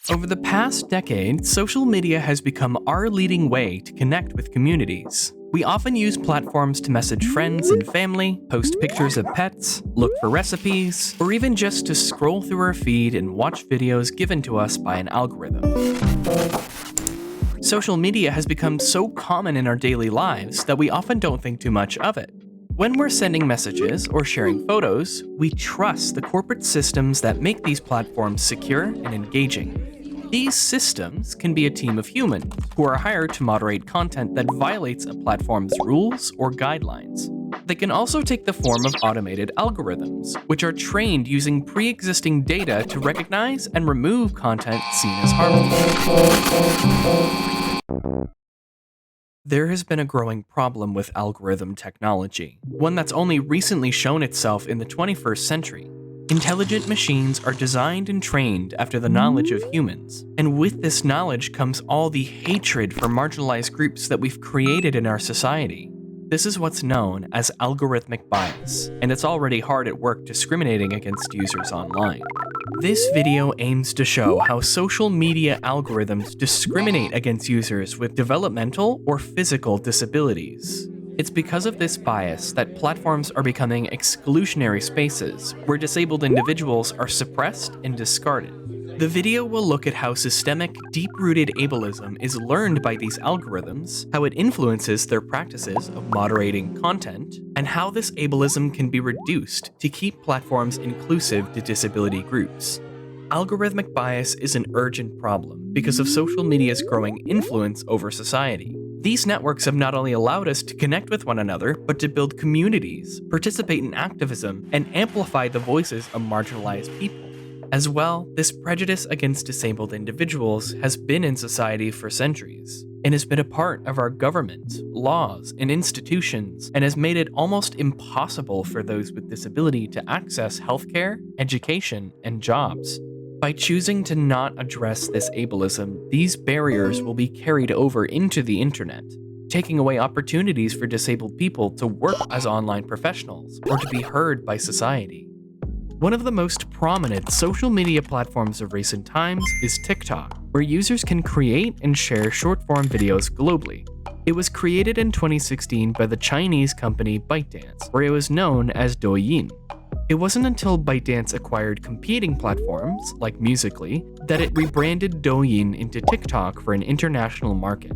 Over the past decade, social media has become our leading way to connect with communities. We often use platforms to message friends and family, post pictures of pets, look for recipes, or even just to scroll through our feed and watch videos given to us by an algorithm. Social media has become so common in our daily lives that we often don't think too much of it. When we're sending messages or sharing photos, we trust the corporate systems that make these platforms secure and engaging. These systems can be a team of humans who are hired to moderate content that violates a platform's rules or guidelines. They can also take the form of automated algorithms, which are trained using pre-existing data to recognize and remove content seen as harmful. There has been a growing problem with algorithm technology, one that's only recently shown itself in the 21st century. Intelligent machines are designed and trained after the knowledge of humans, and with this knowledge comes all the hatred for marginalized groups that we've created in our society. This is what's known as algorithmic bias, and it's already hard at work discriminating against users online. This video aims to show how social media algorithms discriminate against users with developmental or physical disabilities. It's because of this bias that platforms are becoming exclusionary spaces where disabled individuals are suppressed and discarded. The video will look at how systemic, deep-rooted ableism is learned by these algorithms, how it influences their practices of moderating content, and how this ableism can be reduced to keep platforms inclusive to disability groups. Algorithmic bias is an urgent problem because of social media's growing influence over society. These networks have not only allowed us to connect with one another, but to build communities, participate in activism, and amplify the voices of marginalized people. As well, this prejudice against disabled individuals has been in society for centuries, and has been a part of our government, laws, and institutions, and has made it almost impossible for those with disability to access healthcare, education, and jobs. By choosing to not address this ableism, these barriers will be carried over into the internet, taking away opportunities for disabled people to work as online professionals or to be heard by society. One of the most prominent social media platforms of recent times is TikTok, where users can create and share short-form videos globally. It was created in 2016 by the Chinese company ByteDance, where it was known as Douyin. It wasn't until ByteDance acquired competing platforms, like Musical.ly, that it rebranded Douyin into TikTok for an international market.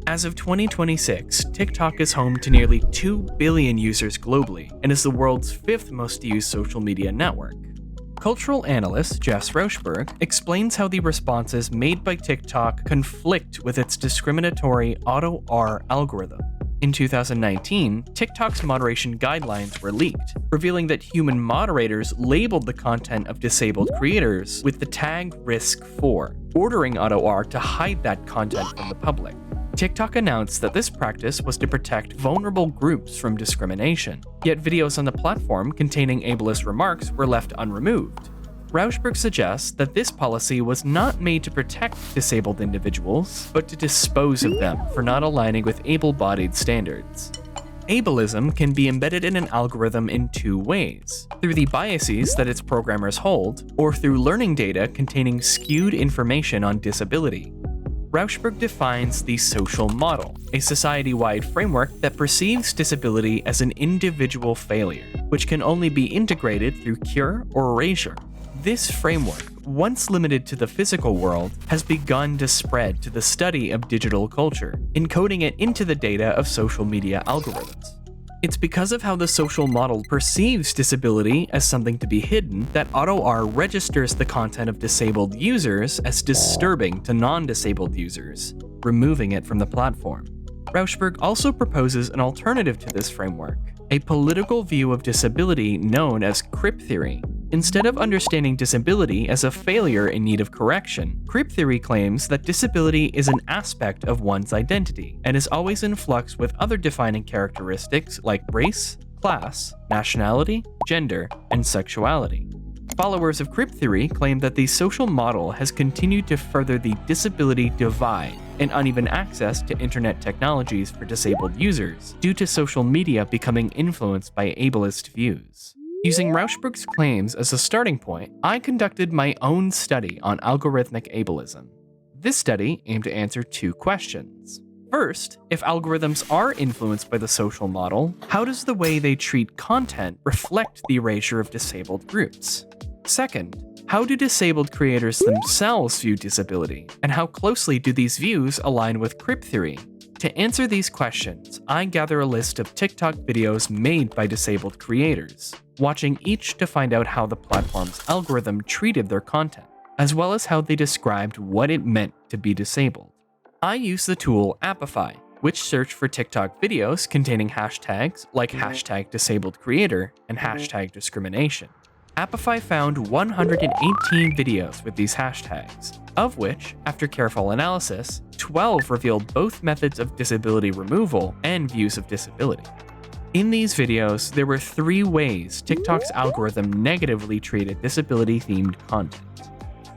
As of 2026, TikTok is home to nearly 2 billion users globally and is the world's 5th most used social media network. Cultural analyst Jess Rauschberg explains how the responses made by TikTok conflict with its discriminatory Auto-R algorithm. In 2019, TikTok's moderation guidelines were leaked, revealing that human moderators labeled the content of disabled creators with the tag risk4, ordering Auto-R to hide that content from the public. TikTok announced that this practice was to protect vulnerable groups from discrimination, yet videos on the platform containing ableist remarks were left unremoved. Rauschberg suggests that this policy was not made to protect disabled individuals, but to dispose of them for not aligning with able-bodied standards. Ableism can be embedded in an algorithm in two ways: through the biases that its programmers hold, or through learning data containing skewed information on disability. Rauschberg defines the social model, a society-wide framework that perceives disability as an individual failure, which can only be integrated through cure or erasure. This framework, once limited to the physical world, has begun to spread to the study of digital culture, encoding it into the data of social media algorithms. It's because of how the social model perceives disability as something to be hidden that Auto-R registers the content of disabled users as disturbing to non-disabled users, removing it from the platform. Rauschberg also proposes an alternative to this framework, a political view of disability known as crip theory. Instead of understanding disability as a failure in need of correction, crip theory claims that disability is an aspect of one's identity and is always in flux with other defining characteristics like race, class, nationality, gender, and sexuality. Followers of crip theory claim that the social model has continued to further the disability divide and uneven access to internet technologies for disabled users due to social media becoming influenced by ableist views. Using Rauschberg's claims as a starting point, I conducted my own study on algorithmic ableism. This study aimed to answer two questions. First, if algorithms are influenced by the social model, how does the way they treat content reflect the erasure of disabled groups? Second, how do disabled creators themselves view disability, and how closely do these views align with crip theory? To answer these questions, I gather a list of TikTok videos made by disabled creators, watching each to find out how the platform's algorithm treated their content, as well as how they described what it meant to be disabled. I use the tool Appify, which searched for TikTok videos containing hashtags like #disabledcreator and #discrimination. Appify found 118 videos with these hashtags, of which, after careful analysis, 12 revealed both methods of disability removal and views of disability. In these videos, there were 3 ways TikTok's algorithm negatively treated disability-themed content.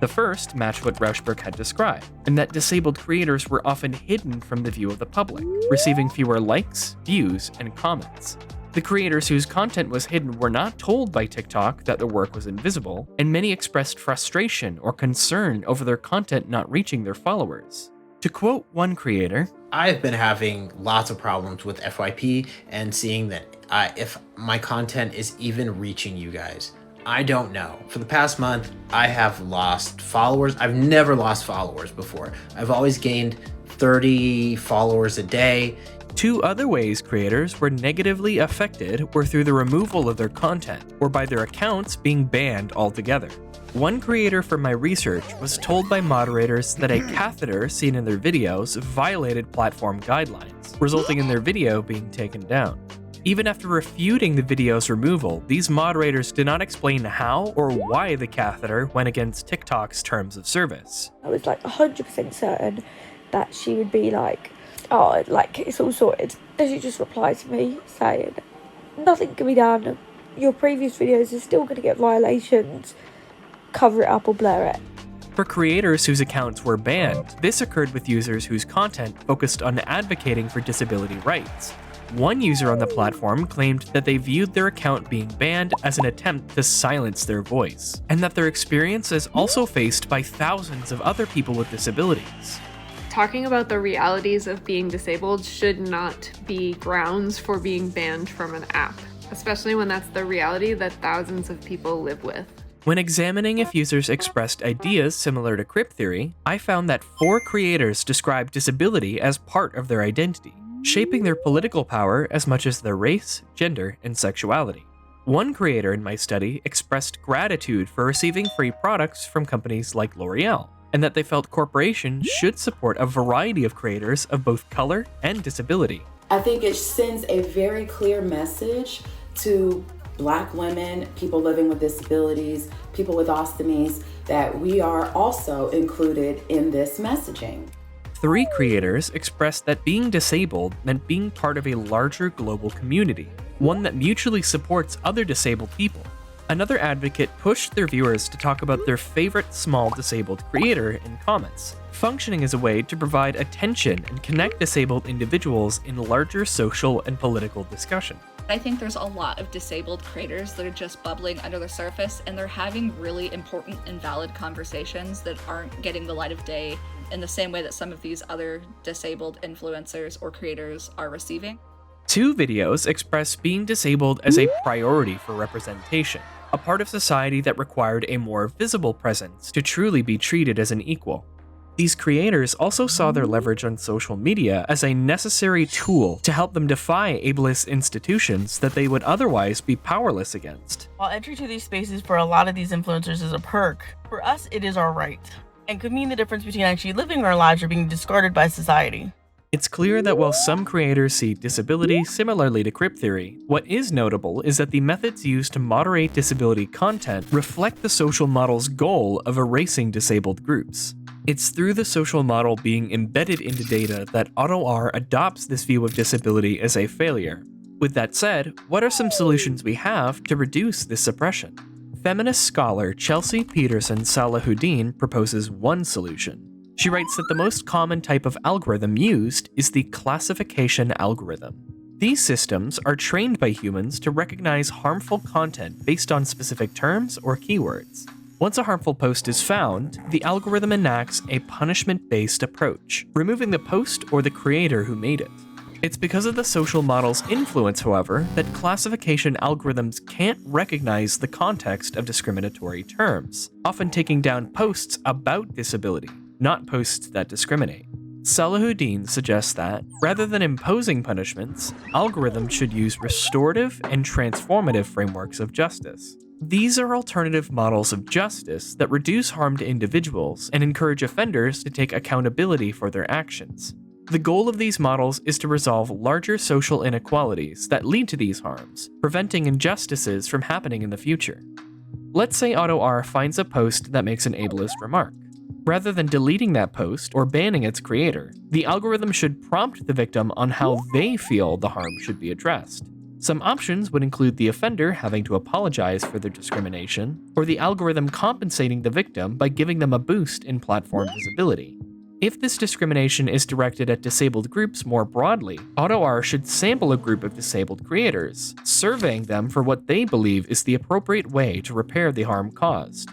The first matched what Rauschberg had described, in that disabled creators were often hidden from the view of the public, receiving fewer likes, views, and comments. The creators whose content was hidden were not told by TikTok that their work was invisible, and many expressed frustration or concern over their content not reaching their followers. To quote one creator, "I've been having lots of problems with FYP and seeing that if my content is even reaching you guys. I don't know. For the past month, I have lost followers. I've never lost followers before. I've always gained 30 followers a day." 2 other ways creators were negatively affected were through the removal of their content, or by their accounts being banned altogether. One creator from my research was told by moderators that a catheter seen in their videos violated platform guidelines, resulting in their video being taken down. Even after refuting the video's removal, these moderators did not explain how or why the catheter went against TikTok's terms of service. I was like 100% certain that she would be like, "Oh, like, it's all sorted." Then she just replied to me saying, "Nothing can be done. Your previous videos are still going to get violations. Cover it up or blur it." For creators whose accounts were banned, this occurred with users whose content focused on advocating for disability rights. One user on the platform claimed that they viewed their account being banned as an attempt to silence their voice, and that their experience is also faced by thousands of other people with disabilities. Talking about the realities of being disabled should not be grounds for being banned from an app, especially when that's the reality that thousands of people live with. When examining if users expressed ideas similar to crip theory, I found that 4 creators described disability as part of their identity, shaping their political power as much as their race, gender, and sexuality. One creator in my study expressed gratitude for receiving free products from companies like L'Oreal, and that they felt corporations should support a variety of creators of both color and disability. I think it sends a very clear message to Black women, people living with disabilities, people with ostomies, that we are also included in this messaging. 3 creators expressed that being disabled meant being part of a larger global community, one that mutually supports other disabled people. Another advocate pushed their viewers to talk about their favorite small disabled creator in comments, functioning as a way to provide attention and connect disabled individuals in larger social and political discussion. I think there's a lot of disabled creators that are just bubbling under the surface, and they're having really important and valid conversations that aren't getting the light of day in the same way that some of these other disabled influencers or creators are receiving. 2 videos express being disabled as a priority for representation, a part of society that required a more visible presence to truly be treated as an equal. These creators also saw their leverage on social media as a necessary tool to help them defy ableist institutions that they would otherwise be powerless against. While entry to these spaces for a lot of these influencers is a perk, for us it is our right, and could mean the difference between actually living our lives or being discarded by society. It's clear that while some creators see disability similarly to crip theory, what is notable is that the methods used to moderate disability content reflect the social model's goal of erasing disabled groups. It's through the social model being embedded into data that AutoR adopts this view of disability as a failure. With that said, what are some solutions we have to reduce this suppression? Feminist scholar Chelsea Peterson Salahuddin proposes one solution. She writes that the most common type of algorithm used is the classification algorithm. These systems are trained by humans to recognize harmful content based on specific terms or keywords. Once a harmful post is found, the algorithm enacts a punishment-based approach, removing the post or the creator who made it. It's because of the social model's influence, however, that classification algorithms can't recognize the context of discriminatory terms, often taking down posts about disability, not posts that discriminate. Salahuddin suggests that, rather than imposing punishments, algorithms should use restorative and transformative frameworks of justice. These are alternative models of justice that reduce harm to individuals and encourage offenders to take accountability for their actions. The goal of these models is to resolve larger social inequalities that lead to these harms, preventing injustices from happening in the future. Let's say AutoR finds a post that makes an ableist remark. Rather than deleting that post or banning its creator, the algorithm should prompt the victim on how they feel the harm should be addressed. Some options would include the offender having to apologize for their discrimination, or the algorithm compensating the victim by giving them a boost in platform visibility. If this discrimination is directed at disabled groups more broadly, AutoR should sample a group of disabled creators, surveying them for what they believe is the appropriate way to repair the harm caused.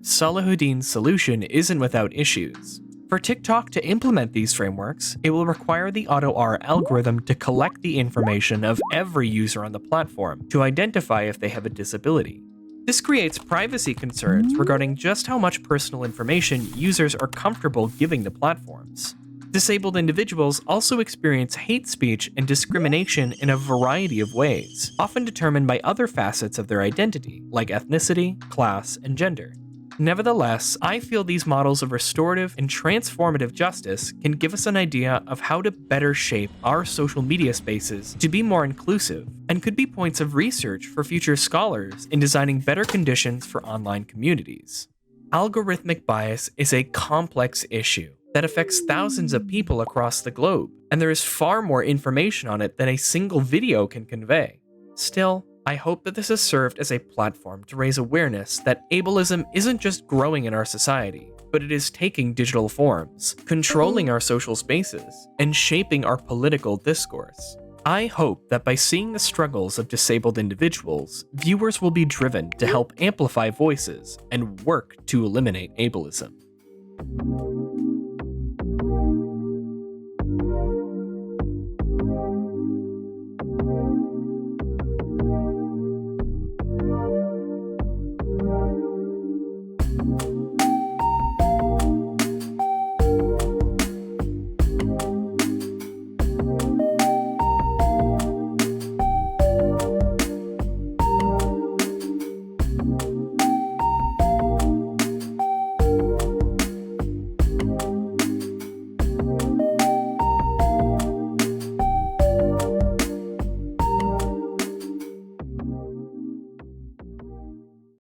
Salahuddin's solution isn't without issues. For TikTok to implement these frameworks, it will require the AutoR algorithm to collect the information of every user on the platform to identify if they have a disability. This creates privacy concerns regarding just how much personal information users are comfortable giving to platforms. Disabled individuals also experience hate speech and discrimination in a variety of ways, often determined by other facets of their identity, like ethnicity, class, and gender. Nevertheless, I feel these models of restorative and transformative justice can give us an idea of how to better shape our social media spaces to be more inclusive, and could be points of research for future scholars in designing better conditions for online communities. Algorithmic bias is a complex issue that affects thousands of people across the globe, and there is far more information on it than a single video can convey. Still, I hope that this has served as a platform to raise awareness that ableism isn't just growing in our society, but it is taking digital forms, controlling our social spaces, and shaping our political discourse. I hope that by seeing the struggles of disabled individuals, viewers will be driven to help amplify voices and work to eliminate ableism.